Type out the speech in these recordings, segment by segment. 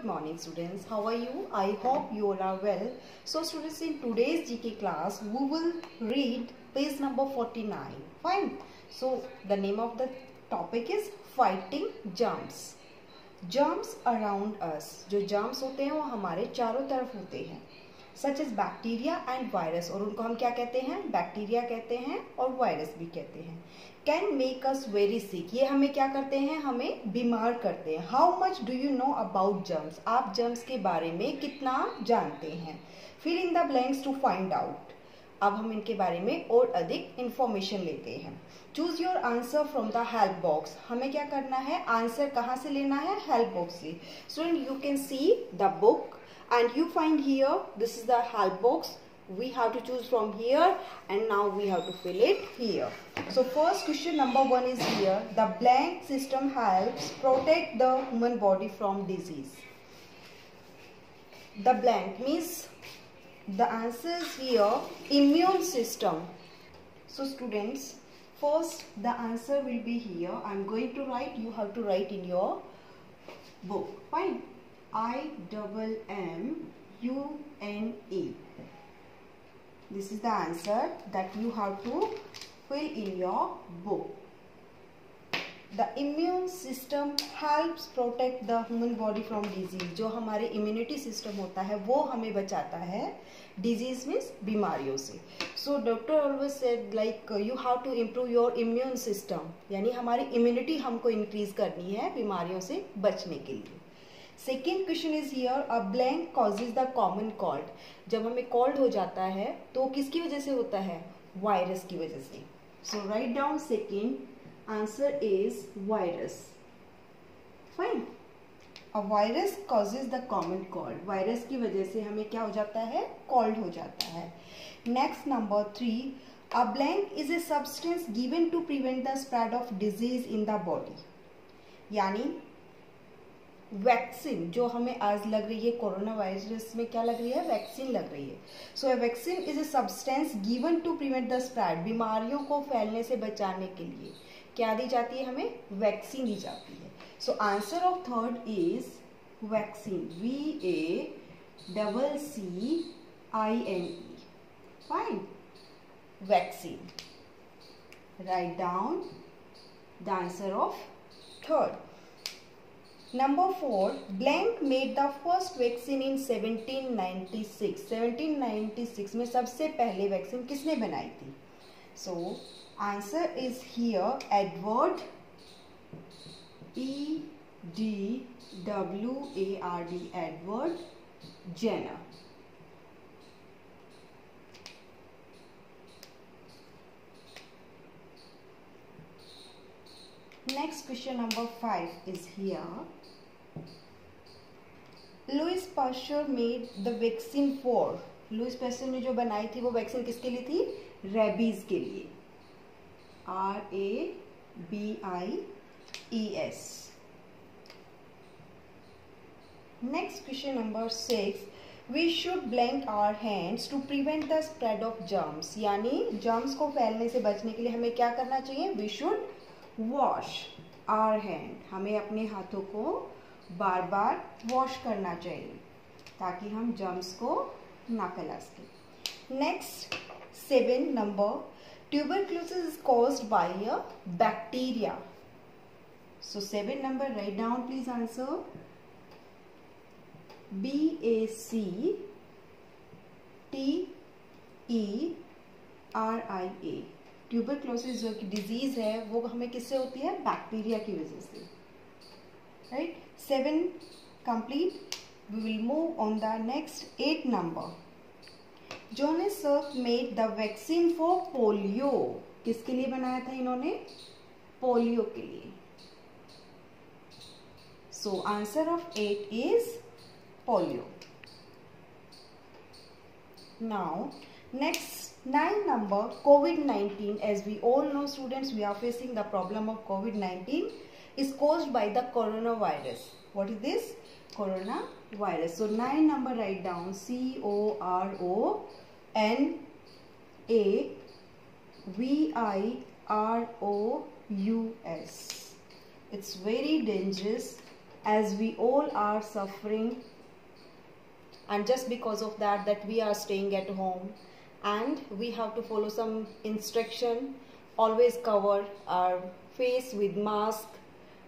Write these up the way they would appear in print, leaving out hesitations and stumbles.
morning students. How are you? I hope you all are well. So students, in today's GK class we will read page number 49. Fine. So the name of the topic is fighting germs. Germs around us. जो germs होते हैं वो हमारे चारों तरफ होते हैं, such as bacteria and virus, और उनको हम क्या कहते हैं? बैक्टीरिया कहते हैं और वायरस भी कहते हैं. Can make us very sick. ये हमें क्या करते हैं? हमें बीमार करते हैं. How much do you know about germs. आप जर्म्स के बारे में कितना जानते हैं? Fill in the blanks to find out. अब हम इनके बारे में और अधिक इंफॉर्मेशन लेते हैं. Choose your answer from the help box. हमें क्या करना है? आंसर कहाँ से लेना है? हेल्प बॉक्स से. Student, you can see the book and you find here, this is the help box. We have to choose from here and now we have to fill it here. So first question number 1 is here. The blank system helps protect the human body from disease. The blank means the answer is here immune system. So students, first the answer will be here. I am going to write, you have to write in your book. Fine. IMMUNE. This is the answer that you have to fill in your book. The immune system helps protect the human body from disease. जो हमारे immunity system होता है वो हमें बचाता है disease means बीमारियों से. So doctor always said like you have to improve your immune system. यानी हमारी immunity हमको increase करनी है बीमारियों से बचने के लिए. Second question is here. A blank causes the common cold. जब हमें कोल्ड हो जाता है तो किसकी वजह से होता है? वायरस की वजह से. So write down second answer is virus. Fine. A virus causes the common cold. Virus की वजह से हमें क्या हो जाता है? कोल्ड हो जाता है. Next number 3. A blank is a substance given to prevent the spread of disease in the body. यानी वैक्सीन जो हमें आज लग रही है कोरोना वायरस में, क्या लग रही है? वैक्सीन लग रही है. So vaccine is a substance given to prevent the spread. बीमारियों को फैलने से बचाने के लिए क्या दी जाती है? हमें वैक्सीन दी जाती है. So answer of third is vaccine. VACCINE. Fine. Vaccine. Write down the answer of third. Number 4. Blank made the first vaccine in 1796. 1796 में सबसे पहले वैक्सीन किसने बनाई थी? So answer is here Edward EDWARD. Edward Jenner. Next question number 5 is here. Louis Pasteur made the vaccine for. Louis Pasteur ने जो बनाई थी वो वैक्सीन किसके लिए थी? रेबीज के लिए. RABIES. Next question number 6. We should blank our hands to prevent the spread of germs. यानी जर्म्स को फैलने से बचने के लिए हमें क्या करना चाहिए? We should wash our hand. हमें अपने हाथों को बार बार वॉश करना चाहिए ताकि हम जर्म्स को ना फैला सकें. Next 7 number. Tuberculosis is caused by a bacteria. So 7 number write down please answer. BACTERIA. Tuberculosis जो कि डिजीज है वो हमें किससे होती है? बैक्टीरिया की वजह से. Right. 7 complete. We will move on the next 8 number. Jonas Salk made the vaccine for polio. किसके लिए बनाया था इन्होंने? पोलियो के लिए. So answer of 8 is polio. Now next 9 number. COVID-19. As we all know students, we are facing the problem of COVID-19 is caused by the coronavirus. What is this? Coronavirus. So 9 number write down. CORONAVIRUS. It's very dangerous as we all are suffering, and just because of that we are staying at home and we have to follow some instruction. Always cover our face with mask,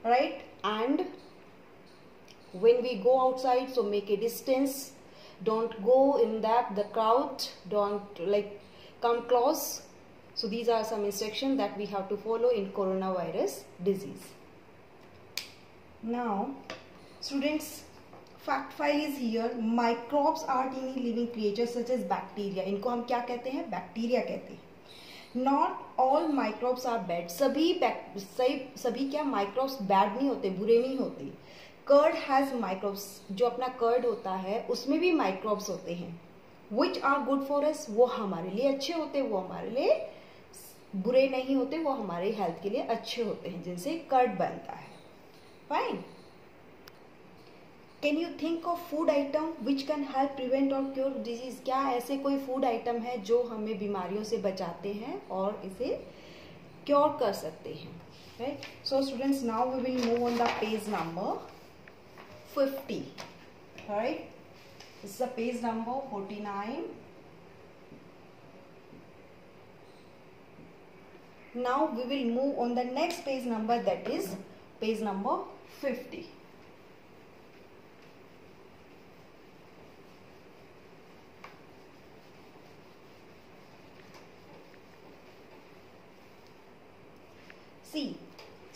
right? And when we go outside, so make a distance, don't go in the crowd, don't like come close. So these are some instructions that we have to follow in coronavirus disease. Now students, fact file is here. Microbes are tiny living creatures such as bacteria. इनको हम क्या कहते हैं? Bacteria कहते हैं. Not all microbes are bad. सभी क्या microbes bad नहीं होते, बुरे नहीं होते. Curd has microbes. जो अपना कर्ड होता है उसमें भी माइक्रोब्स होते हैं. Which are good for us. वो हमारे लिए अच्छे होते हैं, वो हमारे लिए बुरे नहीं होते, वो हमारे हेल्थ के लिए अच्छे होते हैं, जिनसे कर्ड बनता है. Fine. Can you think of food item which can help prevent और क्योर डिजीज. क्या ऐसे कोई फूड आइटम है जो हमें बीमारियों से बचाते हैं और इसे क्योर कर सकते हैं, right? So students, now we will move on the page number 50, right? This is the page number 49. Now we will move on the next page number, that is page number 50. See,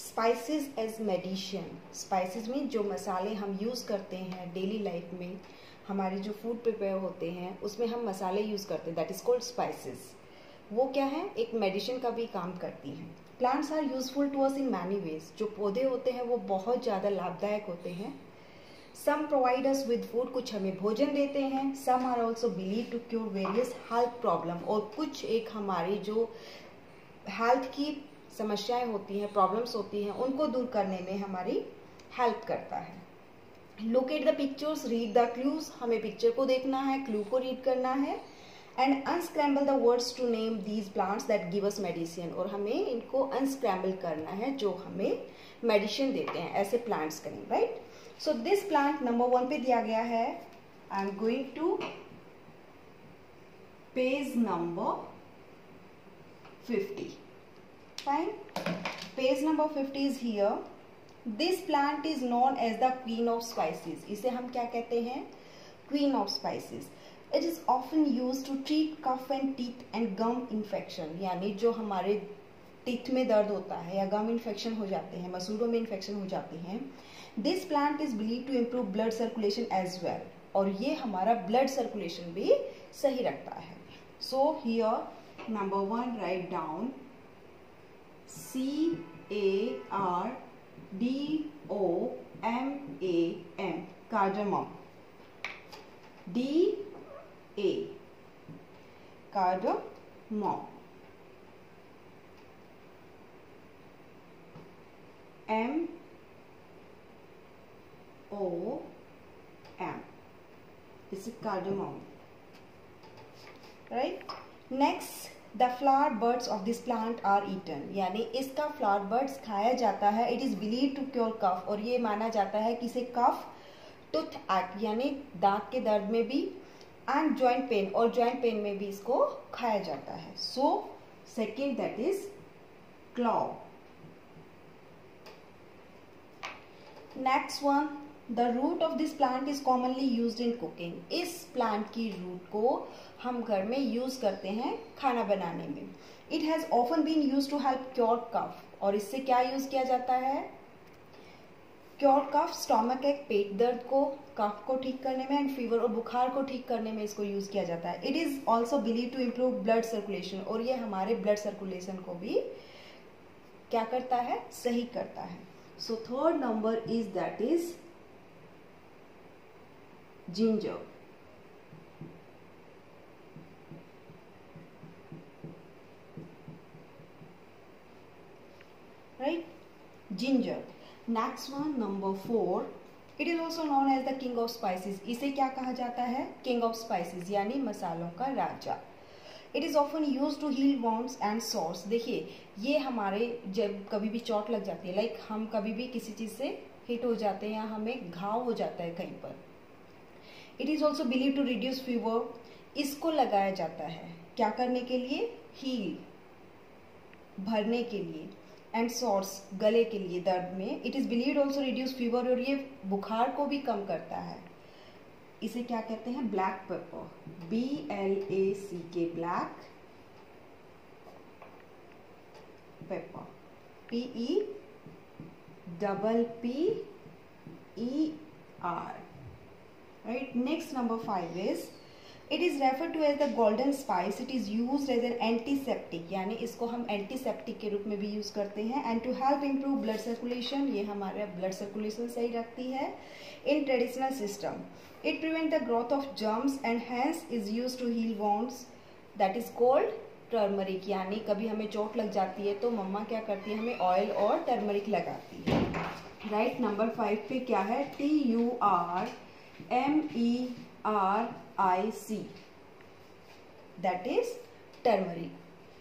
spices as medicine. Spices में जो मसाले हम use करते हैं daily life में, हमारे जो food prepare होते हैं उसमें हम मसाले यूज़ करते हैं, दैट इज कॉल्ड स्पाइसेस. वो क्या है? एक मेडिसिन का भी काम करती हैं. Plants are useful to us in many ways. जो पौधे होते हैं वो बहुत ज़्यादा लाभदायक होते हैं. Some provide us with food. कुछ हमें भोजन देते हैं. Some are also believe to cure various health problem. और कुछ एक हमारी जो हेल्थ की समस्याएं होती हैं, प्रॉब्लम्स होती हैं, उनको दूर करने में हमारी हेल्प करता है. Look at the pictures, read the clues. हमें पिक्चर को देखना है, क्लू को रीड करना है. And unscramble the words to name these plants that give us medicine. और हमें इनको अनस्क्रैम्बल करना है जो हमें मेडिसिन देते हैं. ऐसे प्लांट्स करें, right? So this plant number 1 पे दिया गया है. I am going to page number 50. Fine. Page number 50 is here. This plant is known as the queen of spices. इसे हम क्या कहते हैं? Queen of spices. It is often used to treat cough and teeth and gum infection. यानी जो हमारे teeth में दर्द होता है या गम इन्फेक्शन हो जाते हैं, मसूड़ों में इन्फेक्शन हो जाते हैं. This plant is believed to improve blood circulation as well. और ये हमारा ब्लड सर्कुलेशन भी सही रखता है. So here number 1 write down CARDOMAM. Cardamom. DA. Cardamom. MOM. This is cardamom. Right? Next, the flower buds of this plant are eaten. यानी इसका flower buds खाया जाता है. It is believed to cure cough. और ये माना जाता है कि इसे cough, tooth ache यानी दांत के दर्द में भी, and joint pain और joint pain में भी इसको खाया जाता है. So second, that is clove. Next one, the root of this plant is commonly used in cooking. इस plant की root को हम घर में यूज करते हैं खाना बनाने में. It has often been used to help cure cough. और इससे क्या यूज किया जाता है? क्योर कफ, स्टोमक एक, पेट दर्द को, कफ को ठीक करने में, एंड फीवर और बुखार को ठीक करने में इसको यूज किया जाता है. It is also believe to improve blood circulation. और ये हमारे ब्लड सर्कुलेशन को भी क्या करता है? सही करता है. So third number is that is ginger. right? Ginger. Next one, number 4. It is also known as the king of spices. इसे क्या कहा जाता है? King of spices यानी मसालों का राजा. It is often used to heal wounds and sores. देखिए, ये हमारे जब कभी भी चोट लग जाती है, लाइक हम कभी भी किसी चीज़ से हिट हो जाते हैं या हमें घाव हो जाता है कहीं पर। It is also believe to reduce fever, इसको लगाया जाता है क्या करने के लिए, हील भरने के लिए, एंड सॉर्स गले के लिए दर्द में। It is believed also reduce fever, और ये बुखार को भी कम करता है। इसे क्या कहते हैं, black pepper, BLACK, black pepper, PEPPER, right? Next, number 5 is it is referred to as the golden spice. It is used as an antiseptic, यानी इसको हम एंटीसेप्टिक के रूप में भी यूज करते हैं। And to help improve blood circulation, ये हमारा ब्लड सर्कुलेशन सही रखती है। In traditional system it prevent the growth of germs and hence is use to heal wounds, that is called turmeric. यानी कभी हमें चोट लग जाती है तो मम्मा क्या करती है, हमें ऑयल और टर्मरिक लगाती है, राइट। नंबर 5 पे क्या है, TURMERIC, that is turmeric.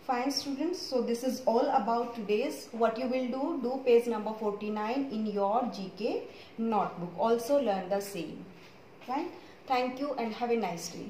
Fine students, so this is all about today's. What you will do page number 49 in your GK notebook, also learn the same. Fine, thank you and have a nice day.